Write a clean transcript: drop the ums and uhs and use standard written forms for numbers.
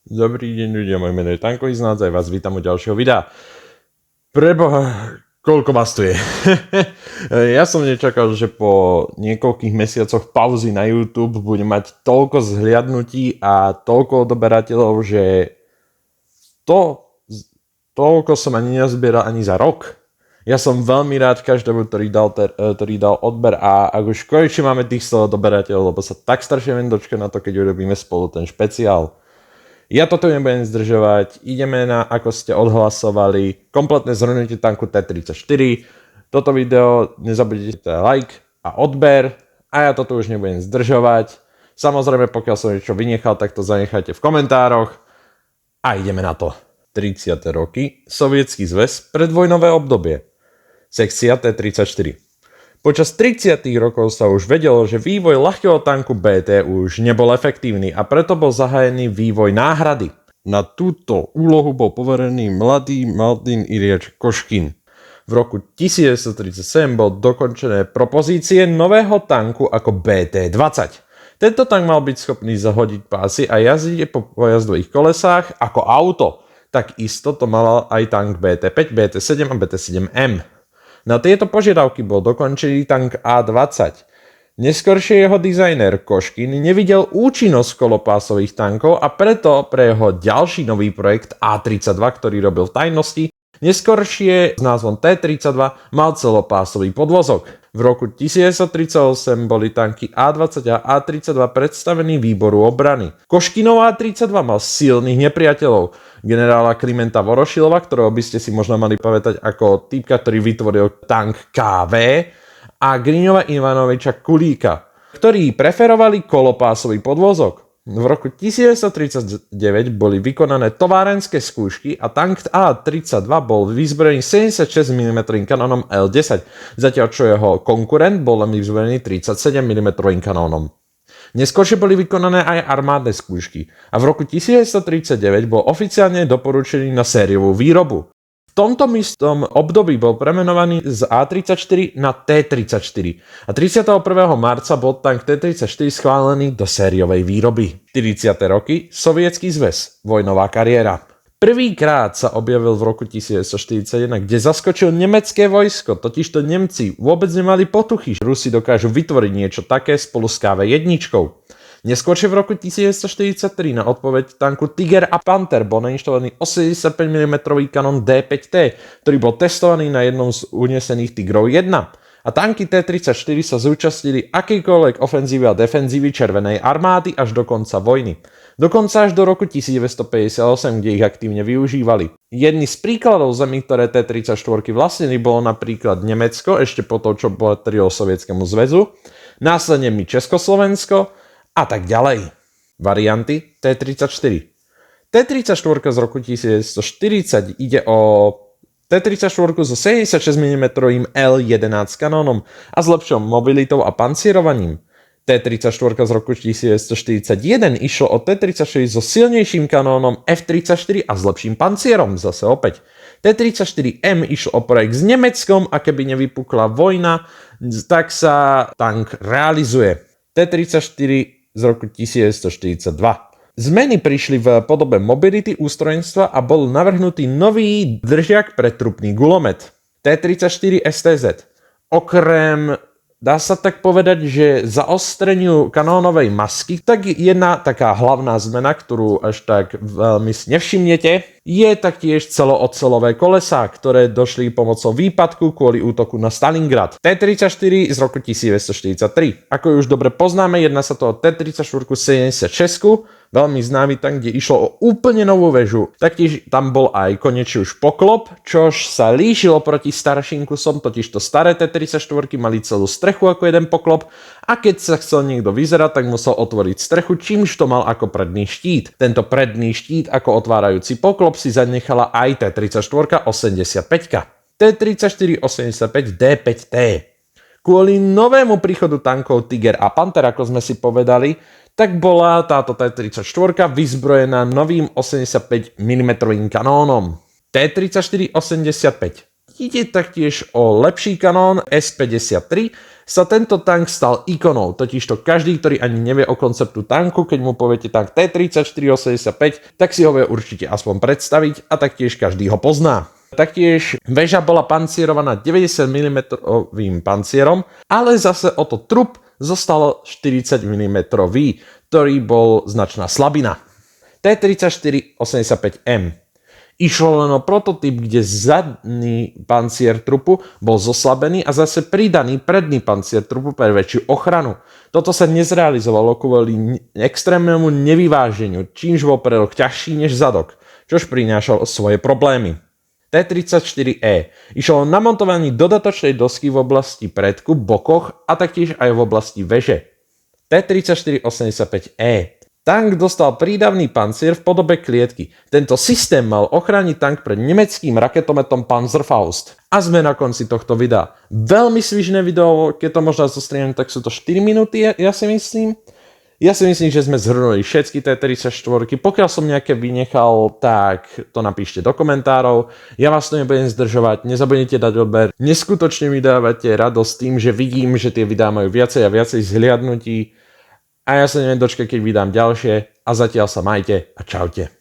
Dobrý deň ľudia, moje meno je Tankový Znádza, aj vás vítam u ďalšieho videa. Preboha, koľko vás tu je? Ja som nečakal, že po niekoľkých mesiacoch pauzy na YouTube budem mať toľko zhliadnutí a toľko odberateľov, že toľko som ani nezbieral ani za rok. Ja som veľmi rád každému, ktorý dal odber a ak už konečne máme tých 100 odberateľov, lebo sa tak strašne viem dočkať na to, keď urobíme spolu ten špeciál. Ja toto nebudem zdržovať, ideme na, ako ste odhlasovali, kompletné zhrnutie tanku T-34. Toto video nezabudnite like a odber a ja toto už nebudem zdržovať. Samozrejme, pokiaľ som niečo vynechal, tak to zanechajte v komentároch a ideme na to. 30. roky, Sovietsky zväz, predvojnové obdobie. Sekcia T-34. Počas 30. rokov sa už vedelo, že vývoj ľahkého tanku BT už nebol efektívny a preto bol zahájený vývoj náhrady. Na túto úlohu bol poverený mladý Martin Iliáš Koškin. V roku 1937 bol dokončené propozície nového tanku ako BT-20. Tento tank mal byť schopný zahodiť pásy a jazdiť po pojazdových kolesách ako auto. Takisto to mal aj tank BT-5, BT-7 a BT-7M. Na tieto požiadavky bol dokončený tank A-20. Neskoršie jeho dizajner Koškin nevidel účinnosť kolopásových tankov a preto pre jeho ďalší nový projekt A-32, ktorý robil v tajnosti, neskoršie s názvom T-32 mal celopásový podvozok. V roku 1938 boli tanky A-20 a A-32 predstavení výboru obrany. Koškinov A-32 mal silných nepriateľov. Generála Klimenta Vorošilova, ktorého by ste si možno mali pamätať ako týpka, ktorý vytvoril tank KV, a Griňova Ivanoviča Kulíka, ktorí preferovali kolopásový podvozok. V roku 1939 boli vykonané továrenské skúšky a tank A-32 bol vyzbrojený 76 mm kanónom L-10, zatiaľ čo jeho konkurent bol len vyzbrojený 37 mm kanónom. Neskôršie boli vykonané aj armádne skúšky a v roku 1939 bol oficiálne doporučený na sériovú výrobu. V tomto istom období bol premenovaný z A-34 na T-34 a 31. marca bol tank T-34 schválený do sériovej výroby. 40. roky, Sovietsky zväz, vojnová kariéra. Prvýkrát sa objavil v roku 1941, kde zaskočil nemecké vojsko, totižto Nemci vôbec nemali potuchy, že Rusi dokážu vytvoriť niečo také spolu s KV-1. Neskôršie v roku 1943 na odpoveď tanku Tiger a Panther bol nainštalovaný 85 mm kanón D5T, ktorý bol testovaný na jednom z unesených Tigrov 1. A tanky T-34 sa zúčastnili akejkoľvek ofenzívy a defenzívy Červenej armády až do konca vojny. Dokonca až do roku 1958, kde ich aktívne využívali. Jedný z príkladov zemí, ktoré T-34 vlastnili, bolo napríklad Nemecko, ešte po to, čo patrilo Sovietskému zväzu, následne Československo a tak ďalej. Varianty T-34. T-34 z roku 1940 ide o T-34 so 76 mm L-11 kanónom a s lepšou mobilitou a pancierovaním. T-34 z roku 1941 išlo o T-34 so silnejším kanónom F-34 a s lepším pancierom, zase opäť. T-34M išlo o projekt s Nemeckom a keby nevypukla vojna, tak sa tank realizuje. T-34 z roku 1942. Zmeny prišli v podobe mobility ústrojenstva a bol navrhnutý nový držiak pre trupný gulomet. T-34 STZ. Okrem, dá sa tak povedať, že zaostreniu kanónovej masky, tak jedna taká hlavná zmena, ktorú až tak veľmi si nevšimnete, je taktiež celoocelové kolesá, ktoré došli pomocou výpadku kvôli útoku na Stalingrad. T-34 z roku 1943. Ako už dobre poznáme, jedná sa to o T-34 76, veľmi známy tank, kde išlo o úplne novú väžu. Taktiež tam bol aj konečne už poklop, čož sa líšilo proti starším kusom, totižto staré T-34 mali celú strechu ako jeden poklop a keď sa chcel niekto vyzerať, tak musel otvoriť strechu, čímž to mal ako predný štít. Tento predný štít ako otvárajúci poklop si zanechala aj T-34 85. T-34 85 D5T. Kvôli novému príchodu tankov Tiger a Panther, ako sme si povedali, tak bola táto T-34 vyzbrojená novým 85 mm kanónom. T-34 85. ide taktiež o lepší kanón S53, sa tento tank stal ikonou, totižto každý, ktorý ani nevie o konceptu tanku, keď mu poviete tank T-34-85, tak si ho vie určite aspoň predstaviť a taktiež každý ho pozná. Taktiež väža bola pancierovaná 90 mm pancierom, ale zase o to trup zostalo 40 mm, ktorý bol značná slabina. T-34-85M. Išlo len o prototyp, kde zadný pancier trupu bol zoslabený a zase pridaný predný pancier trupu pre väčšiu ochranu. Toto sa nezrealizovalo kvôli extrémnemu nevyváženiu, čímž bol predok ťažší než zadok, čož prinášalo svoje problémy. T-34E. Išlo o namontovanie dodatočnej dosky v oblasti predku, bokoch a taktiež aj v oblasti veže. T-34-85E. Tank dostal prídavný pancier v podobe klietky. Tento systém mal ochrániť tank pred nemeckým raketometom Panzerfaust. A sme na konci tohto videa. Veľmi svižné video, keď to možno zostrienem, tak sú to 4 minúty, ja si myslím. Ja si myslím, že sme zhrnuli všetky T-34. Pokiaľ som nejaké vynechal, tak to napíšte do komentárov. Ja vás to nebudem zdržovať, nezabudnite dať odber. Neskutočne mi dávate radosť tým, že vidím, že tie videá majú viacej a viacej zhliadnutí. A ja sa neviem dočkať, keď vydám ďalšie. A zatiaľ sa majte a čaute.